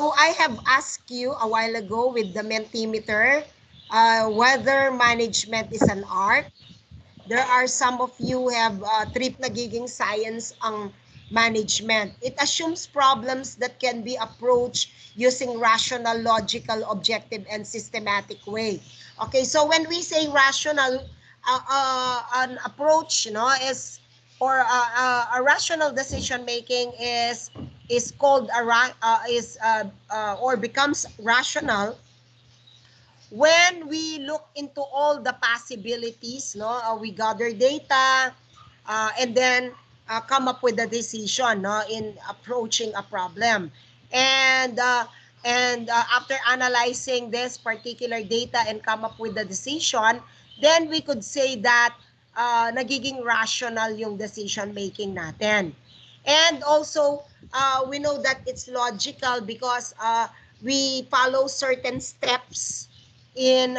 So I have asked you a while ago with the Mentimeter whether management is an art. There are some of you who have trip nagiging science ang management. It assumes problems that can be approached using rational, logical, objective, and systematic way. Okay, so when we say rational, an approach, is or a rational decision making is called or becomes rational when we look into all the possibilities, we gather data, and then come up with a decision, in approaching a problem. And after analyzing this particular data and come up with a decision, then we could say that nagiging rational yung decision making natin. And also, we know that it's logical because we follow certain steps in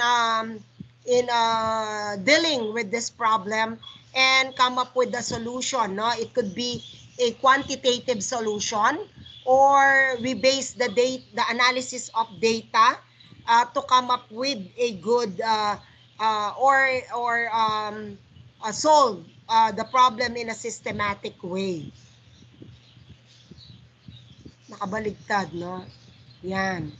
dealing with this problem and come up with a solution. No, it could be a quantitative solution, or we base the analysis of data to come up with a good solve the problem in a systematic way. Nakabaligtad, no? Yan.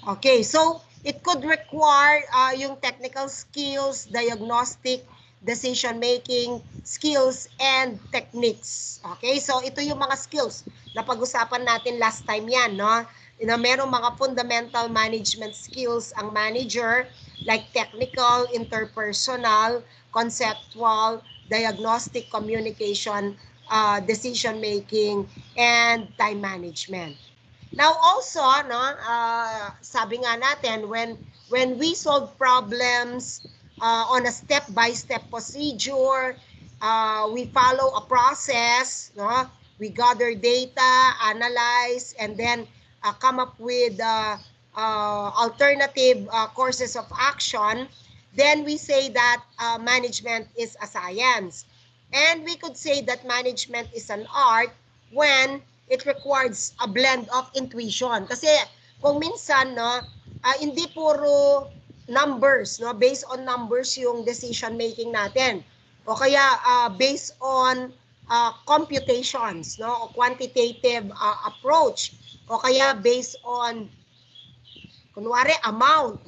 Okay, so it could require yung technical skills, diagnostic, decision-making skills, and techniques. Okay, so ito yung mga skills na pag-usapan natin last time yan, no? Na merong mga fundamental management skills ang manager, like technical, interpersonal, conceptual, diagnostic, communication, decision-making, and time management. Now also, sabi nga natin, when we solve problems on a step-by-step procedure, we follow a process, we gather data, analyze, and then come up with alternative courses of action, then we say that management is a science. And we could say that management is an art when it requires a blend of intuition. Kasi kung minsan, hindi puro numbers, based on numbers yung decision making natin. O kaya based on computations, o quantitative approach. O kaya based on, kunwari, amount,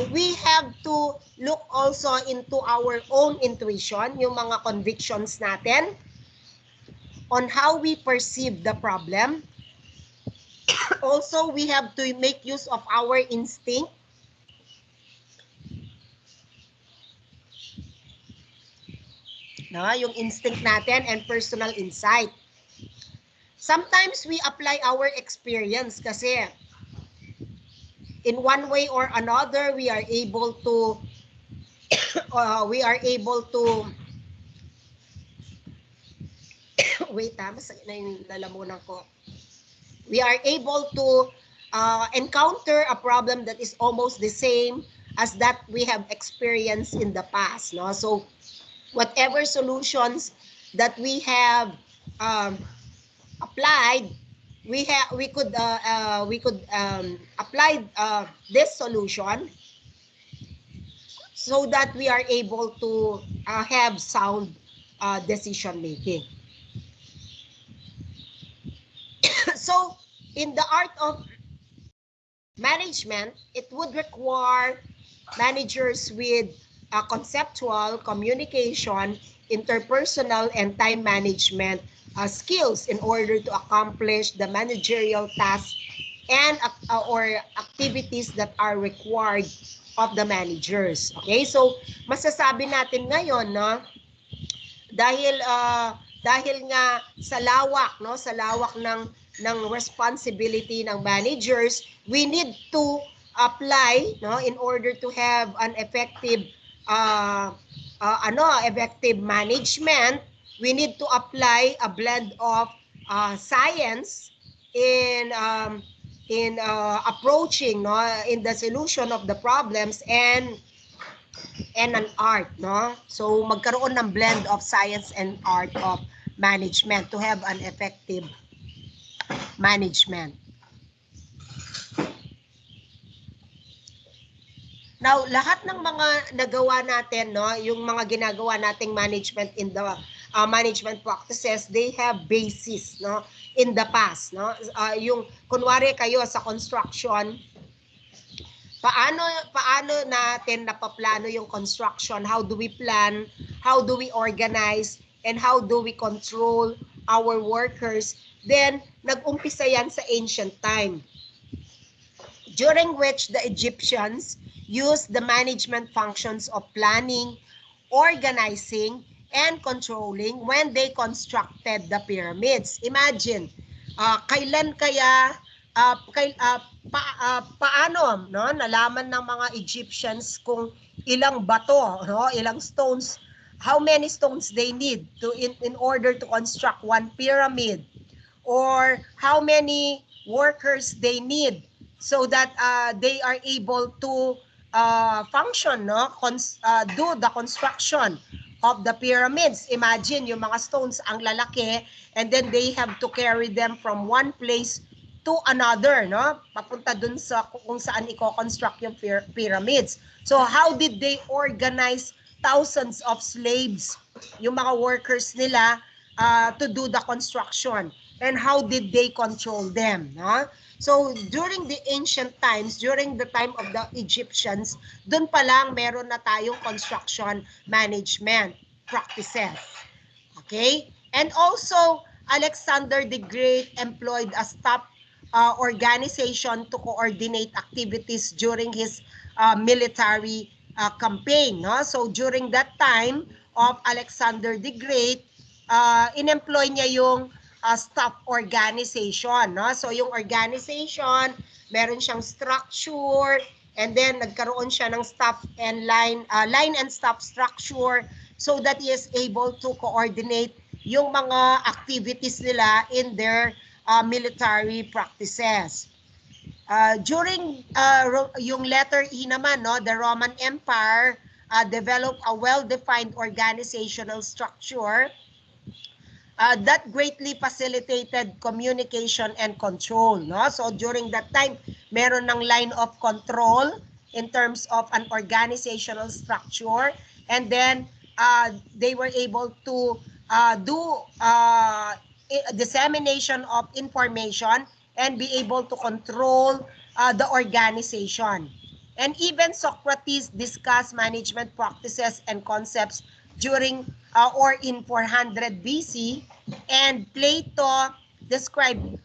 we have to look also into our own intuition, yung mga convictions natin, on how we perceive the problem. Also, we have to make use of our instinct. Yung instinct natin and personal insight. Sometimes we apply our experience kasi in one way or another we are able to wait, masakit na yung lalamunan ko. We are able to encounter a problem that is almost the same as that we have experienced in the past. So whatever solutions that we have applied, we could apply this solution so that we are able to have sound decision making. So, in the art of management, it would require managers with conceptual, communication, interpersonal, and time management skills in order to accomplish the managerial tasks and or activities that are required of the managers. Okay, so masasabi natin ngayon, dahil nga sa lawak, sa lawak ng responsibility ng managers, we need to apply, in order to have an effective effective management, we need to apply a blend of science in approaching, in the solution of the problems, and an art, so magkaroon ng blend of science and art of management to have an effective management. Now, lahat ng mga nagawa natin, no, yung mga ginagawa nating management in the management practices, they have basis, no, in the past, no. Yung kunwari kayo sa construction, paano natin napaplano yung construction? How do we plan? How do we organize? And how do we control our workers? Then, nag-umpisa yan sa ancient time, during which the Egyptians used the management functions of planning, organizing, and controlling when they constructed the pyramids. Imagine, kailan kaya, paano, no, nalaman ng mga Egyptians kung ilang bato, no, ilang stones, how many stones they need to in order to construct one pyramid, or how many workers they need so that they are able to function, no? Do the construction of the pyramids. Imagine, yung mga stones ang lalaki, and then they have to carry them from one place to another, no? Papunta dun sa kung saan i-construct yung pyramids. So how did they organize thousands of slaves, yung mga workers nila, to do the construction? And how did they control them? No? So during the ancient times, during the time of the Egyptians, dun pa lang meron na tayong construction management practices. Okay? And also, Alexander the Great employed a staff organization to coordinate activities during his military campaign. No? So during that time of Alexander the Great, in-employ niya yung staff organization, no? So yung organization, meron siyang structure, and then nagkaroon siya ng staff and line and staff structure, so that he is able to coordinate yung mga activities nila in their military practices. During yung letter E naman, no, the Roman Empire developed a well-defined organizational structure that greatly facilitated communication and control, no? So during that time, meron ng line of control in terms of an organizational structure, and then they were able to do dissemination of information and be able to control the organization. And even Socrates discussed management practices and concepts during or in 400 BC, and Plato described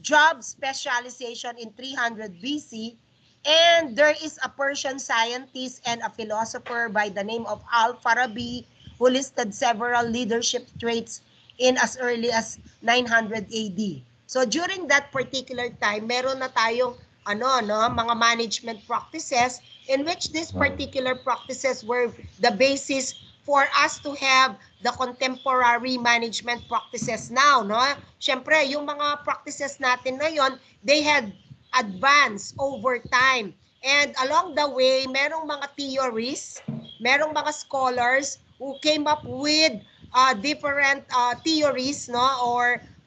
job specialization in 300 BC, and there is a Persian scientist and a philosopher by the name of Al-Farabi who listed several leadership traits in as early as 900 AD. So during that particular time, meron na tayong mga management practices in which these particular practices were the basis for us to have the contemporary management practices now, no? Siyempre, yung mga practices natin ngayon, they had advanced over time. And along the way, merong mga theories, merong mga scholars who came up with different theories, no,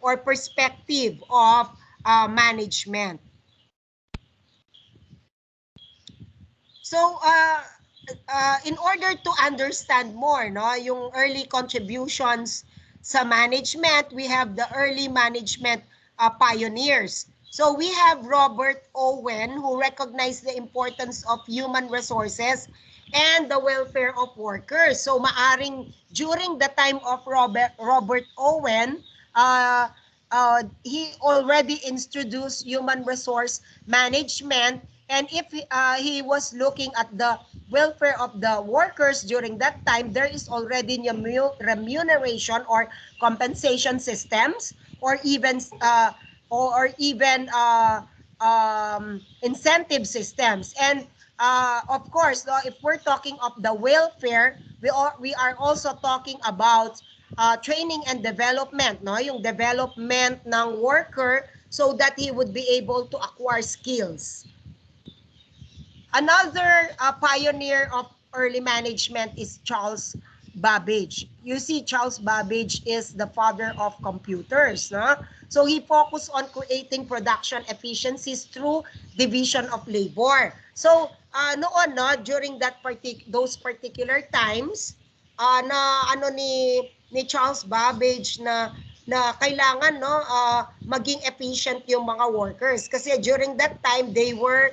or perspective of management. So, in order to understand more, no, yung early contributions sa management, we have the early management pioneers. So we have Robert Owen, who recognized the importance of human resources and the welfare of workers. So maaring during the time of Robert Owen, he already introduced human resource management. And if he was looking at the welfare of the workers during that time, there is already remuneration or compensation systems, or even incentive systems. And of course, if we're talking of the welfare, we are also talking about training and development, no? Yung development ng worker so that he would be able to acquire skills. Another pioneer of early management is Charles Babbage. You see, Charles Babbage is the father of computers, no? So he focused on creating production efficiencies through division of labor. So noon, no, during those particular times, na ano ni Charles Babbage na kailangan, no, maging efficient yung mga workers kasi during that time they were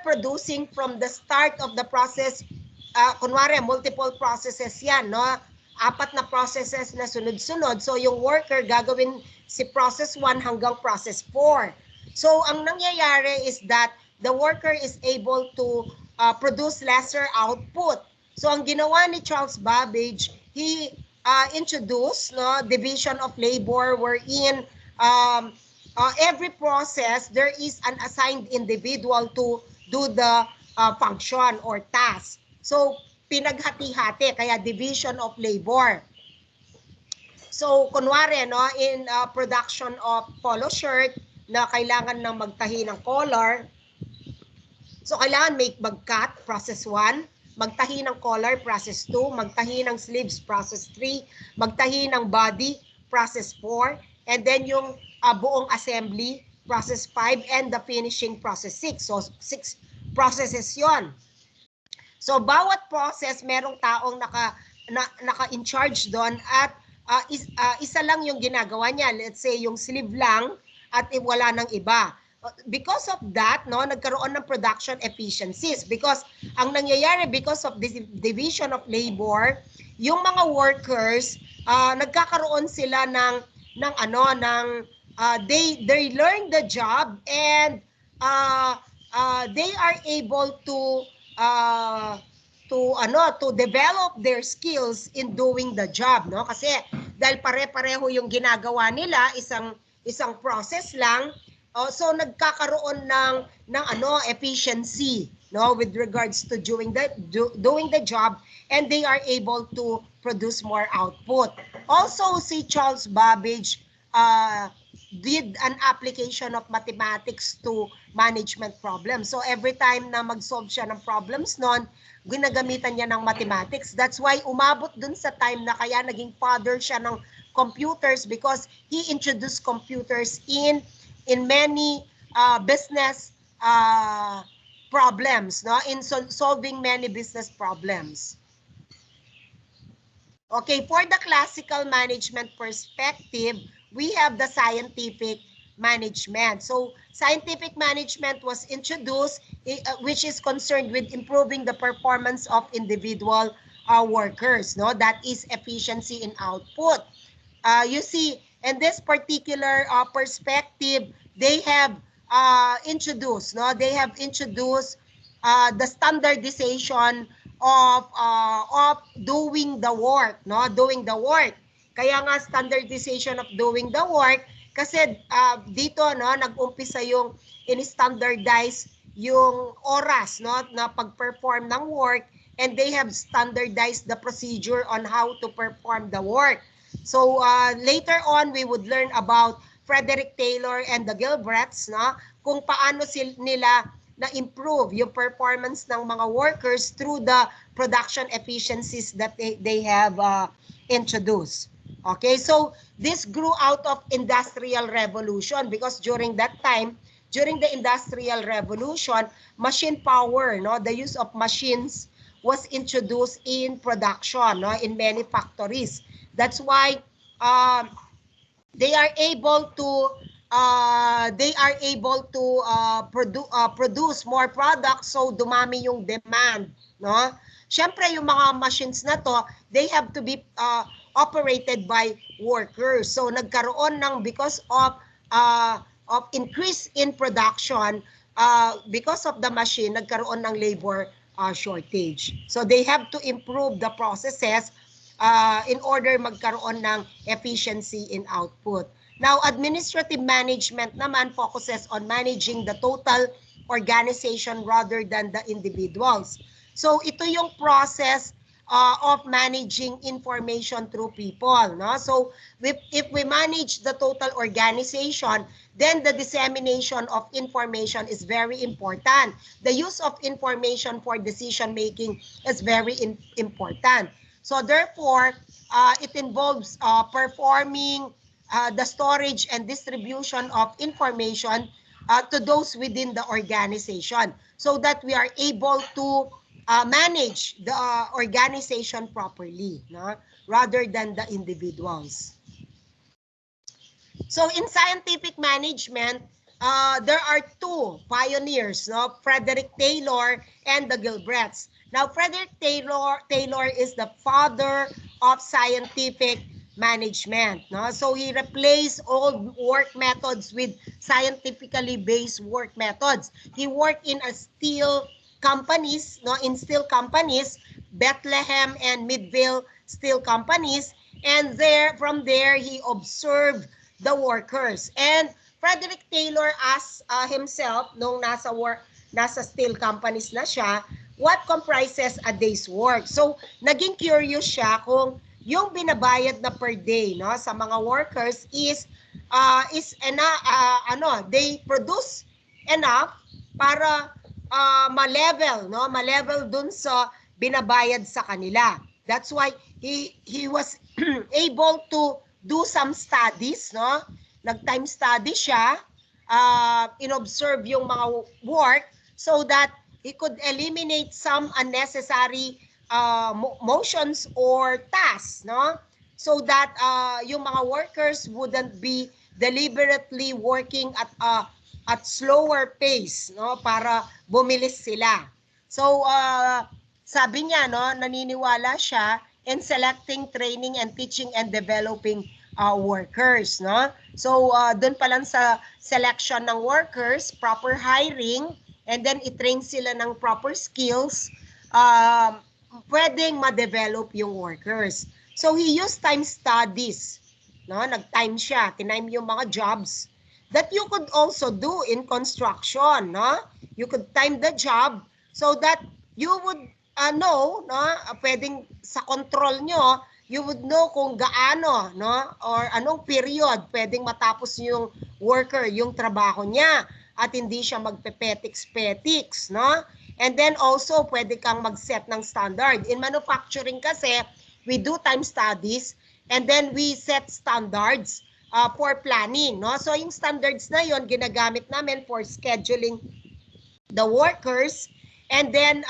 producing from the start of the process. Kunwari multiple processes yan, no, 4 na processes na sunod-sunod. So yung worker gagawin si process 1 hanggang process 4. So ang nangyayari is that the worker is able to produce lesser output. So ang ginawa ni Charles Babbage, he introduced, no, division of labor wherein every process there is an assigned individual to do the function or task. So pinaghati-hati, kaya division of labor. So kunwari, no, in production of polo shirt na kailangan na magtahi ng collar, so kailangan mag-cut, process 1, magtahi ng collar, process 2, magtahi ng sleeves, process 3, magtahi ng body, process 4, and then yung buong assembly, process 5, and the finishing, process 6. So 6 processes yon. So bawat process merong taong naka-in charge doon at isa lang yung ginagawa niya. Let's say yung sleeve lang at wala nang iba. Because of that, no, nagkaroon ng production efficiencies because ang nangyayari because of this division of labor, yung mga workers nagkakaroon sila they learn the job and they are able to develop their skills in doing the job, no, kasi dahil pare-pareho yung ginagawa nila, isang process lang. So nagkakaroon ng efficiency, no, with regards to doing the job, and they are able to produce more output. Also, si Charles Babbage did an application of mathematics to management problems. So every time na mag-solve siya ng problems noon, ginagamitan niya ng mathematics. That's why umabot dun sa time na kaya naging father siya ng computers because he introduced computers in many business problems, no, in solving many business problems. Okay, for the classical management perspective, we have the scientific management. So scientific management was introduced, which is concerned with improving the performance of individual workers, no, that is efficiency in output. You see, in this particular perspective, they have introduced the standardization of doing the work, no, doing the work. Kaya nga standardization of doing the work kasi dito, no, nag-umpisa yung in-standardize yung oras, no, na pag-perform ng work, and they have standardized the procedure on how to perform the work. So later on, we would learn about Frederick Taylor and the Gilbreths, no, kung paano nila na-improve yung performance ng mga workers through the production efficiencies that they have introduced. Okay, so this grew out of Industrial Revolution because during that time, during the Industrial Revolution, machine power, no, the use of machines was introduced in production, no, in many factories. That's why they are able to produce more products, so dumami yung demand, no. Siyempre yung mga machines na to, they have to be operated by workers. So nagkaroon ng because of increase in production, because of the machine, nagkaroon ng labor shortage. So they have to improve the processes in order magkaroon ng efficiency in output. Now, administrative management naman focuses on managing the total organization rather than the individuals. So ito yung process of managing information through people, no? So if we manage the total organization, then the dissemination of information is very important. The use of information for decision making is very important. So therefore, it involves performing the storage and distribution of information to those within the organization, so that we are able to manage the organization properly, no? Rather than the individuals. So in scientific management, there are two pioneers, no? Frederick Taylor and the Gilbreths. Now, Frederick Taylor is the father of scientific management, no? So he replaced old work methods with scientifically based work methods. He worked in a steel companies, no? In steel companies, Bethlehem and Midvale steel companies, and from there he observed the workers. And Frederick Taylor asked himself, nung nasa steel companies na siya, what comprises a day's work? So, naging curious siya kung yung binabayad na per day, no, sa mga workers they produce enough para ma-level, no, ma-level dun sa binabayad sa kanila. That's why he was able to do some studies, no? Nag-time study siya, inobserve yung mga work so that he could eliminate some unnecessary motions or tasks, no? So that yung mga workers wouldn't be deliberately working at slower pace, no? Para bumilis sila. So sabi niya, no, naniniwala siya in selecting, training, and teaching and developing workers, no? So doon pa lang sa selection ng workers, proper hiring, and then i-train sila ng proper skills, pwedeng ma-develop yung workers. So he used time studies, no? Nag-time siya, tinime yung mga jobs that you could also do in construction, no? You could time the job so that you would know, no? Pwedeng sa control nyo, you would know kung gaano, no? Or anong period pwedeng matapos yung worker, yung trabaho niya, at hindi siya magpepetiks-petiks, no? And then also, pwede kang mag-set ng standard. In manufacturing kasi, we do time studies and then we set standards for planning, no? So yung standards na yon ginagamit namin for scheduling the workers, and then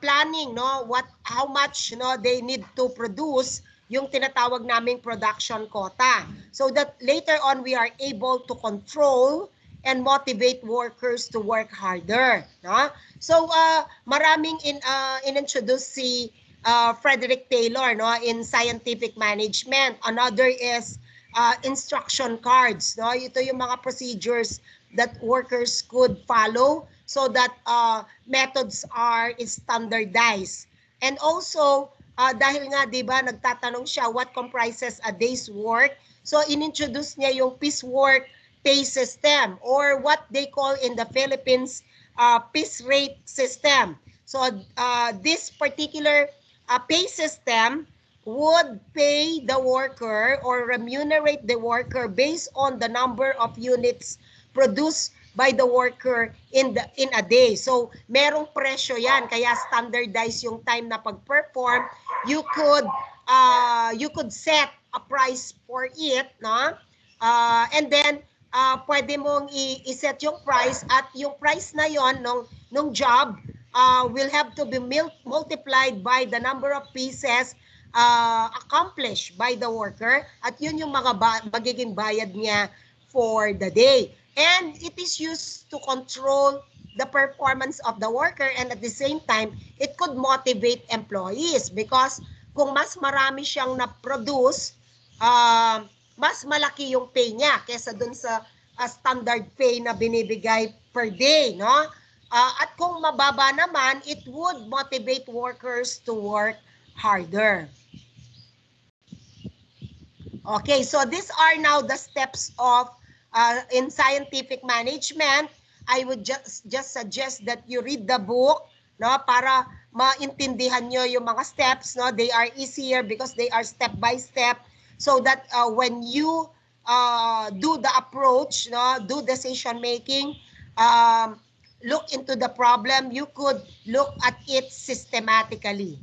planning, no, how much, no, they need to produce, yung tinatawag naming production quota, so that later on we are able to control and motivate workers to work harder, no? So maraming in-introduce si Frederick Taylor, no, in scientific management. Another is instruction cards, no? Ito yung mga procedures that workers could follow so that methods are standardized. And also, dahil nga, di ba, nagtatanong siya what comprises a day's work, so inintroduce niya yung piecework pay system, or what they call in the Philippines piece rate system. So this particular pay system would pay the worker or remunerate the worker based on the number of units produced by the worker in a day. So merong presyo yan, kaya standardize yung time na pag-perform. You could set a price for it, no? And then pwede mong i-set yung price, at yung price na yon nung job will have to be multiplied by the number of pieces accomplished by the worker, at yun yung magiging bayad niya for the day. And it is used to control the performance of the worker, and at the same time, it could motivate employees because kung mas marami siyang na-produce, mas malaki yung pay niya kesa dun sa standard pay na binibigay per day, no? At kung mababa naman, it would motivate workers to work harder. Okay, so these are now the steps of in scientific management. I would just suggest that you read the book, no, para maintindihan nyo yung mga steps, no? They are easier because they are step by step, so that when you do the approach, no, do decision making, look into the problem, you could look at it systematically.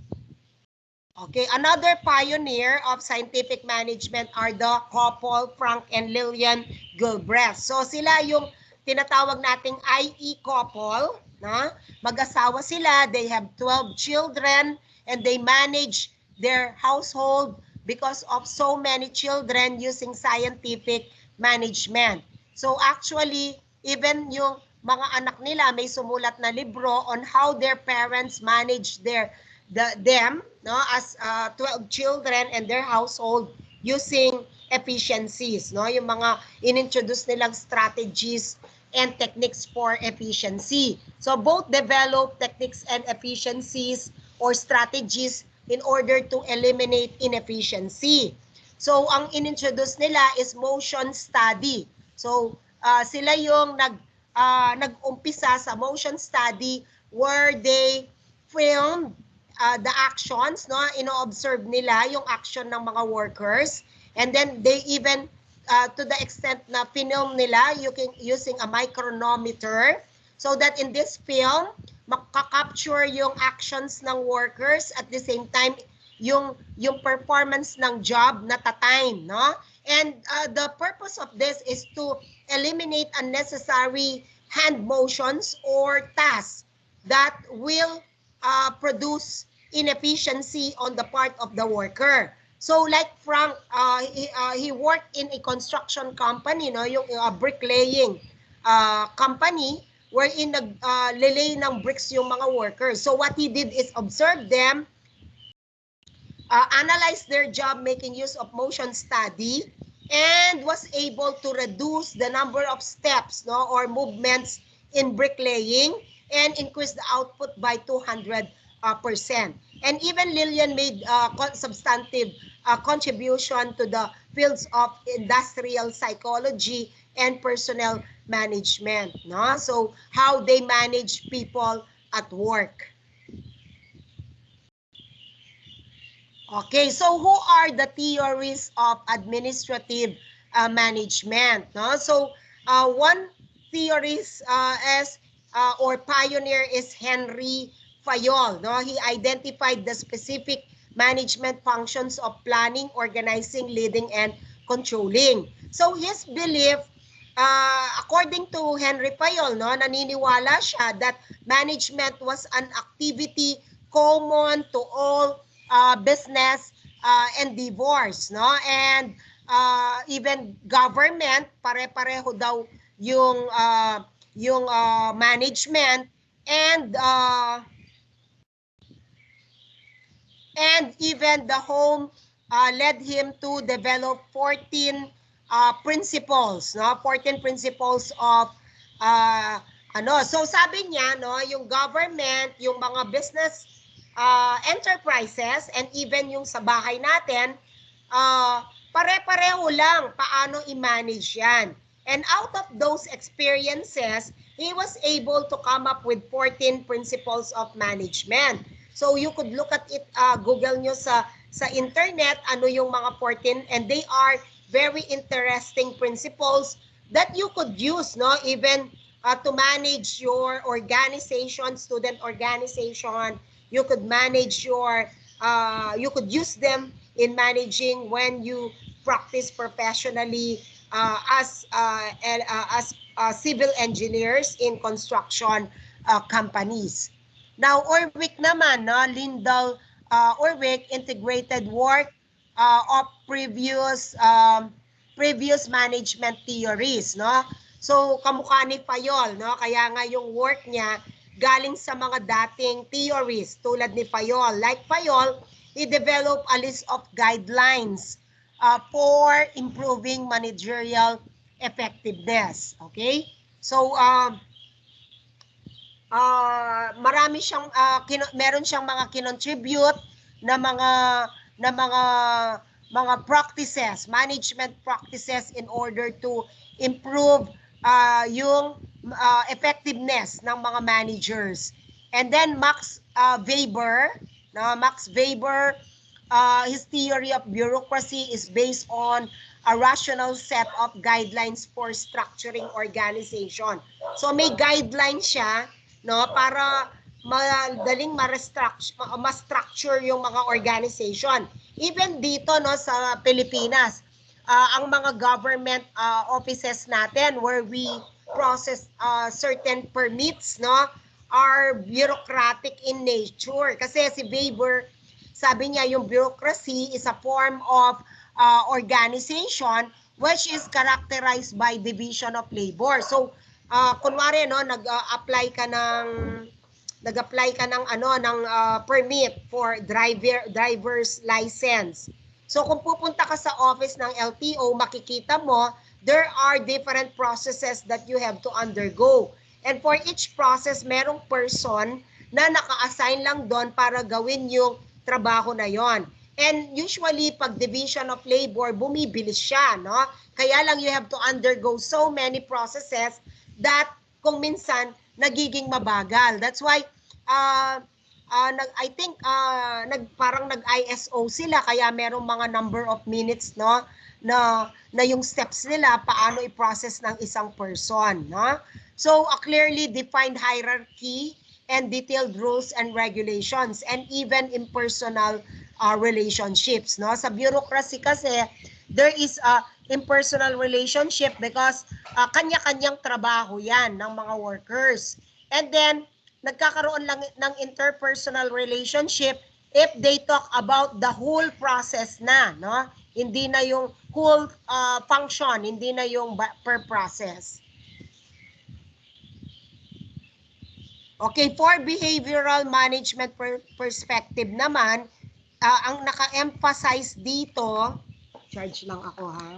Okay, another pioneer of scientific management are the couple Frank and Lillian Gilbreth. So sila yung tinatawag nating IE couple, na mag-asawa sila, they have 12 children and they manage their household because of so many children using scientific management. So actually, even yung mga anak nila may sumulat na libro on how their parents manage them, no, as 12 children and their household using efficiencies, no, yung mga inintroduce nilang strategies and techniques for efficiency. So both develop techniques and efficiencies or strategies in order to eliminate inefficiency. So ang inintroduce nila is motion study. So sila yung nag-umpisa sa motion study where they filmed the actions, no, ino-observe nila yung action ng mga workers, and then they even to the extent na film nila using a micronometer, so that in this film makaka-capture yung actions ng workers at the same time yung performance ng job na ta-time, no? And the purpose of this is to eliminate unnecessary hand motions or tasks that will produce inefficiency on the part of the worker. So like Frank, he worked in a construction company, no, yung bricklaying company, wherein nag-lay ng bricks yung mga workers. So what he did is observe them, analyze their job making use of motion study, and was able to reduce the number of steps, no, or movements in bricklaying and increase the output by 200%. And even Lillian made substantive contribution to the fields of industrial psychology and personnel management, no? So how they manage people at work. Okay, so who are the theories of administrative management? No? So one theorist or pioneer is Henry Fayol. No? He identified the specific management functions of planning, organizing, leading, and controlling. So his belief, according to Henry Fayol, no, naniniwala siya that management was an activity common to all business endeavors, no? And even government, pare-pareho daw yung management, and even the home led him to develop 14 principles, no? 14 principles of so sabi niya, no, yung government, yung mga business enterprises, and even yung sa bahay natin, pare-pareho lang paano i-manage yan. And out of those experiences, he was able to come up with 14 principles of management. So you could look at it, Google nyo sa internet, ano yung mga 14, and they are very interesting principles that you could use, no, even to manage your organization, student organization. You could manage you could use them in managing when you practice professionally as civil engineers in construction companies. Now, Orwick naman, no, Lindell Orwick integrated work of previous management theories, no? So, kamukha ni Fayol, no? Kaya nga yung work niya galing sa mga dating theories tulad ni Fayol. Like Fayol, he developed a list of guidelines for improving managerial effectiveness. Okay? So, marami siyang meron siyang mga kinontribute na mga practices, management practices in order to improve yung effectiveness ng mga managers. And then Max Weber, no? Max Weber, his theory of bureaucracy is based on a rational set of guidelines for structuring organization. So may guidelines siya, no, para madaling ma-structure yung mga organization. Even dito, no, sa Pilipinas, ang mga government offices natin where we process certain permits, no, are bureaucratic in nature. Kasi si Weber, sabi niya yung bureaucracy is a form of organization which is characterized by division of labor. So, kunwari, no, nag-apply ka ng permit for driver's license. So kung pupunta ka sa office ng LTO, makikita mo there are different processes that you have to undergo. And for each process, merong person na naka-assign lang doon para gawin yung trabaho na yon. And usually, pag division of labor, bumibilis siya, no? Kaya lang you have to undergo so many processes that kung minsan, nagiging mabagal. That's why, I think, parang nag-ISO sila, kaya merong mga number of minutes, no? Na yung steps nila, paano i-process ng isang person, no? So, a clearly defined hierarchy and detailed rules and regulations, and even impersonal relationships, no? Sa bureaucracy kasi, there is a impersonal relationship because kanya-kanyang trabaho yan ng mga workers. And then, nagkakaroon lang ng interpersonal relationship if they talk about the whole process na, no? Hindi na yung whole function, hindi na yung per process. Okay, for behavioral management perspective naman, ang naka-emphasize dito, charge lang ako ha.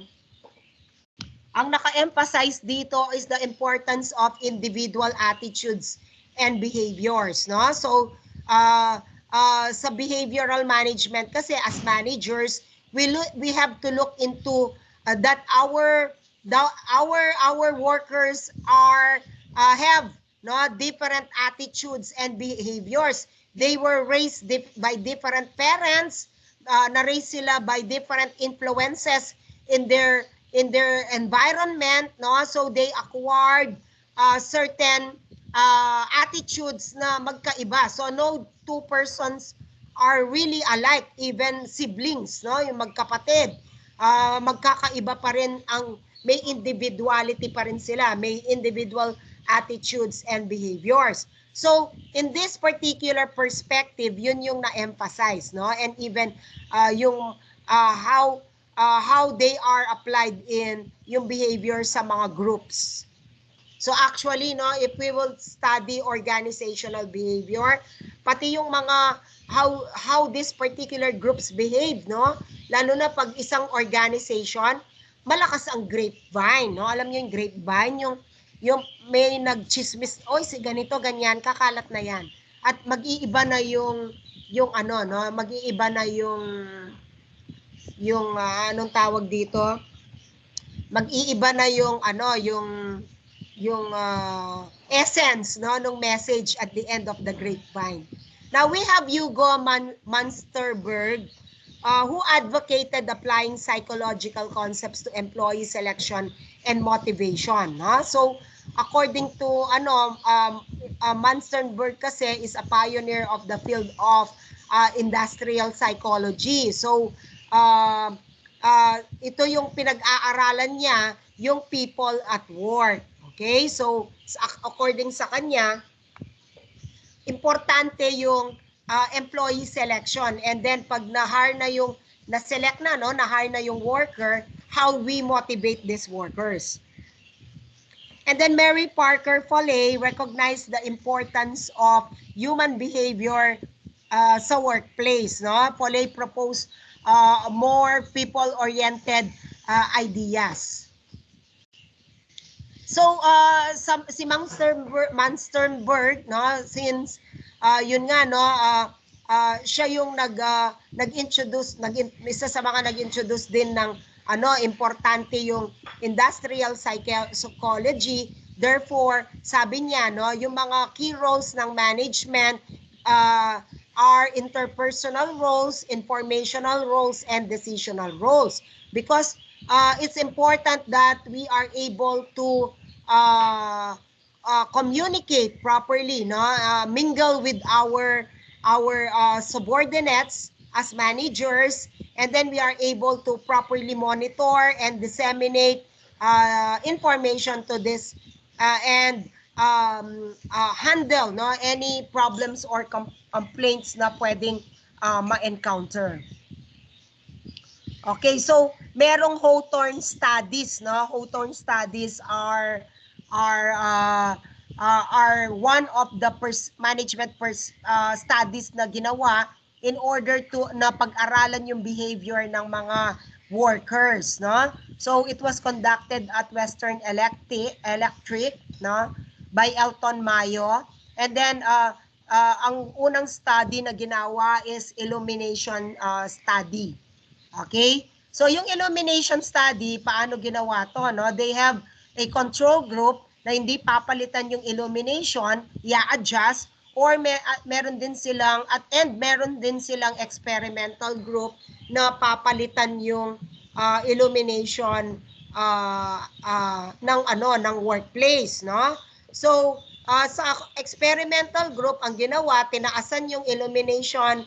Ang naka-emphasize dito is the importance of individual attitudes and behaviors, no? So, sa behavioral management kasi as managers, we have to look into that our workers have different attitudes and behaviors. They were raised by different parents, na-raise sila by different influences in their environment, no? So they acquired certain attitudes na magkaiba. So no two persons are really alike, even siblings, no? Yung magkapatid, magkakaiba pa rin may individuality pa rin sila, may individual attitudes and behaviors. So, in this particular perspective, yun yung na-emphasize, no? And even yung how they are applied in yung behavior sa mga groups. So actually, no, if we will study organizational behavior, pati yung mga how these particular groups behave, no? Lalo na pag isang organization, malakas ang grapevine, no? Alam niyo yung grapevine, yung may nagchismis, oy, si ganito, ganyan, kakalat na yan. At mag-iiba na yung ano, no? Mag-iiba na yung anong tawag dito? Mag-iiba na yung ano, yung essence, no, ng message at the end of the grapevine. Now we have Hugo Munsterberg, who advocated applying psychological concepts to employee selection and motivation. No? So according to Munsterberg kasi is a pioneer of the field of industrial psychology. So ito yung pinag-aaralan niya, yung people at work. Okay? So according sa kanya, importante yung employee selection, and then pag na-hire na yung na-select na, no, na-hire na yung worker, how we motivate these workers. And then Mary Parker Foley recognized the importance of human behavior sa workplace, no? Foley proposed more people-oriented ideas. So si Munsterberg, no, since yun nga, no, siya yung nag-introduce, isa sa mga nag-introduce din ng importante yung industrial psychology. Therefore, sabi niya, no, yung mga key roles ng management are interpersonal roles, informational roles, and decisional roles. Because it's important that we are able to communicate properly, no? Mingle with our subordinates as managers, and then we are able to properly monitor and disseminate information to this and handle, no, any problems or complaints na pwedeng ma-encounter. Okay, so merong Hawthorne studies, no? Hawthorne studies are one of the management studies na ginawa in order to na pag-aralan yung behavior ng mga workers, no? So it was conducted at Western Electric, no, by Elton Mayo, and then ang unang study na ginawa is illumination study. Okay? So yung illumination study, paano ginawa to, no? They have a control group na hindi papalitan yung illumination, i-adjust, or meron din silang meron din silang experimental group na papalitan yung illumination ng workplace, no? So sa experimental group, ang ginawa, tinaasan yung illumination,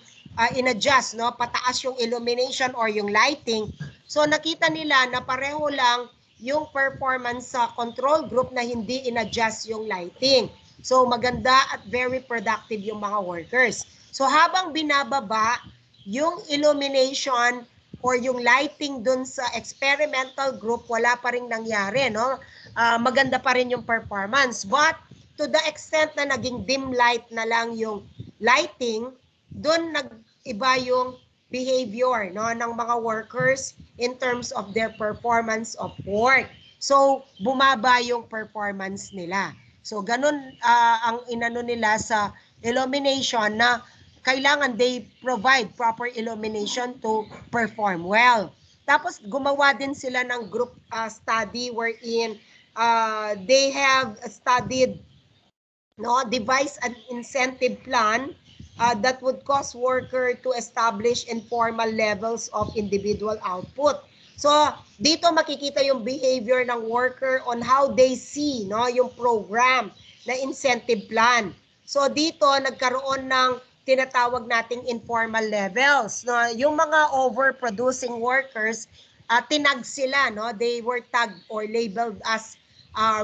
in-adjust, no? Pataas yung illumination or yung lighting. So nakita nila na pareho lang yung performance sa control group na hindi in-adjust yung lighting. So maganda at very productive yung mga workers. So habang binababa yung illumination or yung lighting dun sa experimental group, wala pa rin nangyari, no? Maganda pa rin yung performance. But to the extent na naging dim light na lang yung lighting, doon nag-iba yung behavior, no, ng mga workers in terms of their performance of work. So, bumaba yung performance nila. So, ganun ang inano nila sa illumination na kailangan they provide proper illumination to perform well. Tapos, gumawa din sila ng group study wherein they have studied, no, devise an incentive plan that would cause worker to establish informal levels of individual output. So, dito makikita yung behavior ng worker on how they see, no, yung program na incentive plan. So, dito nagkaroon ng tinatawag nating informal levels, no? Yung mga overproducing workers, tinag sila, no? They were tagged or labeled as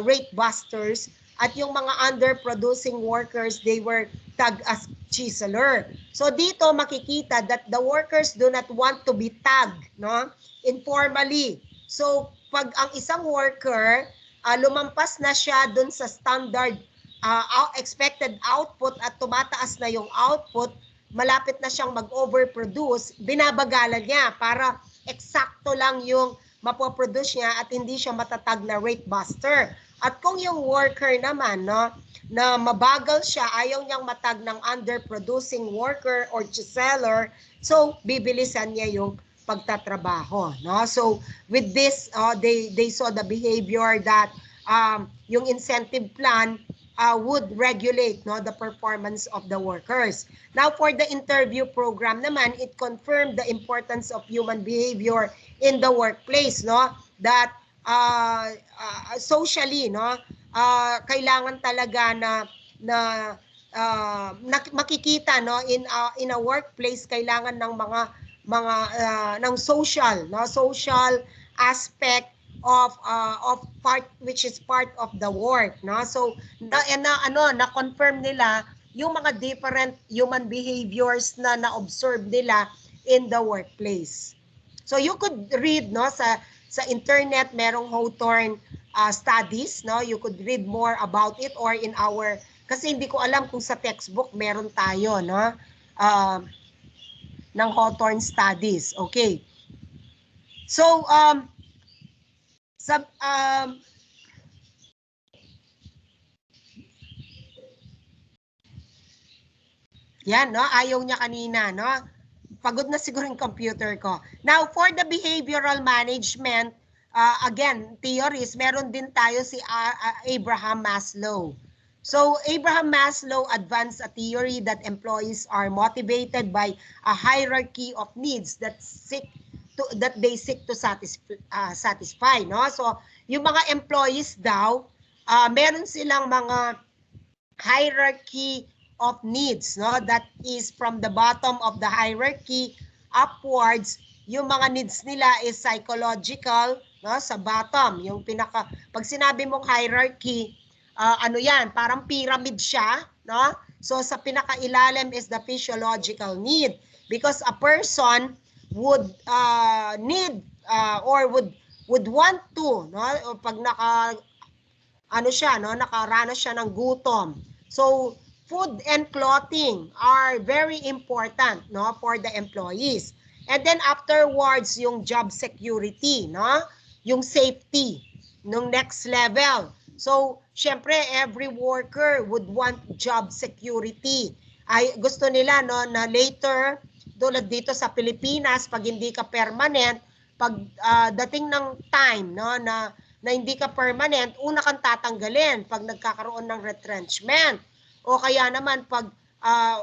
rate busters. At yung mga underproducing workers, they were tagged as chiseler. So dito makikita that the workers do not want to be tagged, no, informally. So pag ang isang worker lumampas na siya dun sa standard expected output at tumataas na yung output, malapit na siyang mag-overproduce, binabagalan niya para eksakto lang yung mapoproduce niya at hindi siya matatag na rate buster. At kung yung worker naman, no, na mabagal siya, ayaw niyang matag ng underproducing worker or chiseler, so bibilisan niya yung pagtatrabaho, no? So with this, they saw the behavior that yung incentive plan would regulate, no, the performance of the workers. Now for the interview program naman, it confirmed the importance of human behavior in the workplace, no, that socially, no, kailangan talaga na makikita, no, in a workplace, kailangan ng mga ng social, no, social aspect of part which is part of the work, no. So na confirm nila yung mga different human behaviors na na-observe nila in the workplace. So you could read, no, sa internet, merong Hawthorne studies, no? You could read more about it, or in our, kasi hindi ko alam kung sa textbook meron tayo, no? Ng Hawthorne studies. Okay. So yan, no? Ayaw niya kanina, no? Pagod na siguro yung computer ko. Now, for the behavioral management, again, theories, meron din tayo si Abraham Maslow. So Abraham Maslow advanced a theory that employees are motivated by a hierarchy of needs that they seek to satisfy, no? So yung mga employees daw, meron silang mga hierarchy of needs, no? That is from the bottom of the hierarchy upwards. Yung mga needs nila is psychological, no? Sa bottom, yung pinaka, pag sinabi mong hierarchy, ano yan, parang pyramid siya, no? So sa pinakailalim is the physiological need, because a person would need or would want to, no? Pag ano siya, no, nakaranas siya ng gutom. So food and clothing are very important, no, for the employees. And then afterwards, yung job security, no, yung safety, nung next level. So, syempre, every worker would want job security. Ay, gusto nila, no, na later, tulad dito sa Pilipinas, pag hindi ka permanent, pag dating ng time, no, na hindi ka permanent, una kang tatanggalin pag nagkakaroon ng retrenchment. O kaya naman pag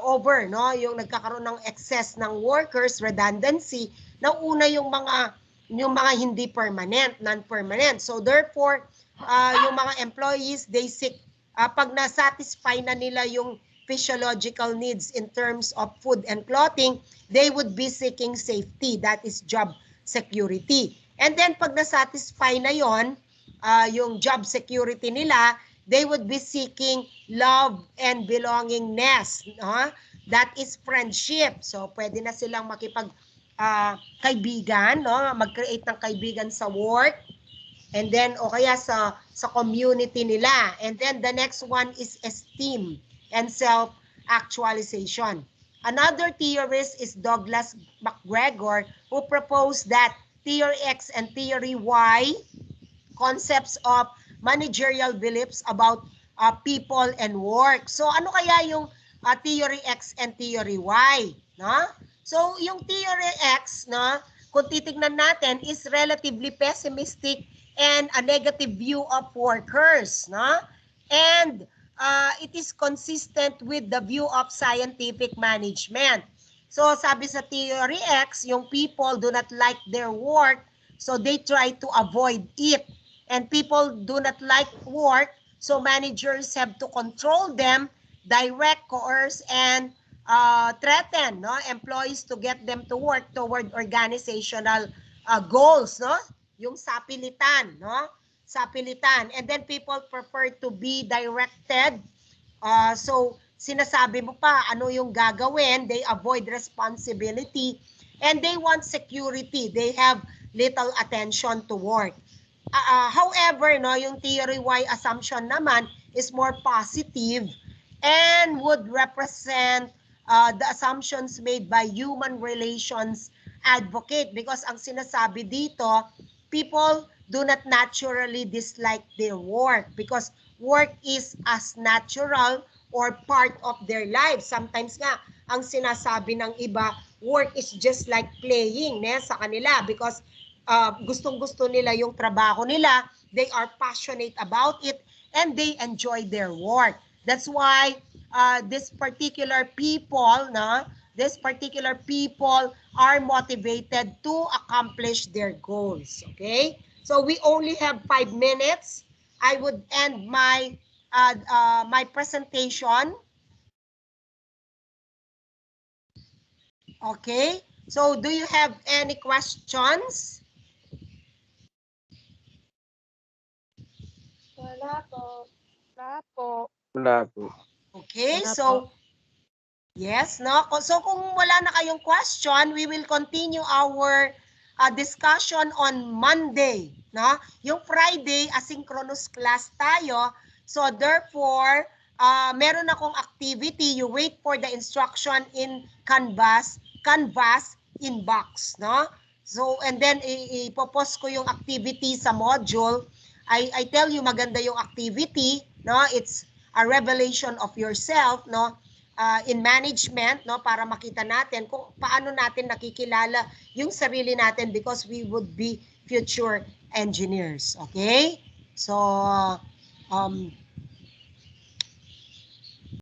over, no, yung nagkakaroon ng excess ng workers, redundancy, nauna yung mga hindi permanent, non-permanent. So therefore, yung mga employees, they seek, pag na-satisfy na nila yung physiological needs in terms of food and clothing, they would be seeking safety. That is job security. And then pag na-satisfy na yon, yung job security nila, they would be seeking love and belongingness. No? That is friendship. So pwede na silang makipag kaibigan, no? Mag-create ng kaibigan sa work, and then o kaya sa community nila. And then the next one is esteem and self-actualization. Another theorist is Douglas McGregor, who proposed that Theory X and Theory Y, concepts of managerial beliefs about people and work. So ano kaya yung Theory X and Theory Y, no? So yung Theory X, no, kung titignan natin, is relatively pessimistic and a negative view of workers, no? And it is consistent with the view of scientific management. So sabi sa Theory X, yung people do not like their work, so they try to avoid it. And people do not like work, so managers have to control them, direct, coerce, and threaten, no, employees to get them to work toward organizational goals, no? Yung sapilitan, no? Sapilitan. And then people prefer to be directed. So sinasabi mo pa ano yung gagawin, they avoid responsibility, and they want security. They have little attention to work. However, no, yung Theory Y assumption naman is more positive and would represent the assumptions made by human relations advocate, because ang sinasabi dito, people do not naturally dislike their work because work is as natural or part of their lives. Sometimes nga, ang sinasabi ng iba, work is just like playing, sa kanila, because gustong-gusto nila yung trabaho nila, they are passionate about it, and they enjoy their work. That's why this particular people are motivated to accomplish their goals. Okay? So we only have 5 minutes. I would end my my presentation. Okay? So do you have any questions? Wala po. Wala po. Wala po. Okay, Wala so yes, no? So kung wala na kayong question, we will continue our discussion on Monday, no? Yung Friday, asynchronous class tayo. So therefore, meron akong activity. You wait for the instruction in Canvas inbox, no? So and then ipopost ko yung activity sa module. I tell you maganda yung activity, no? It's a revelation of yourself, no? In management, no, para makita natin kung paano natin nakikilala yung sarili natin, because we would be future engineers. Okay? So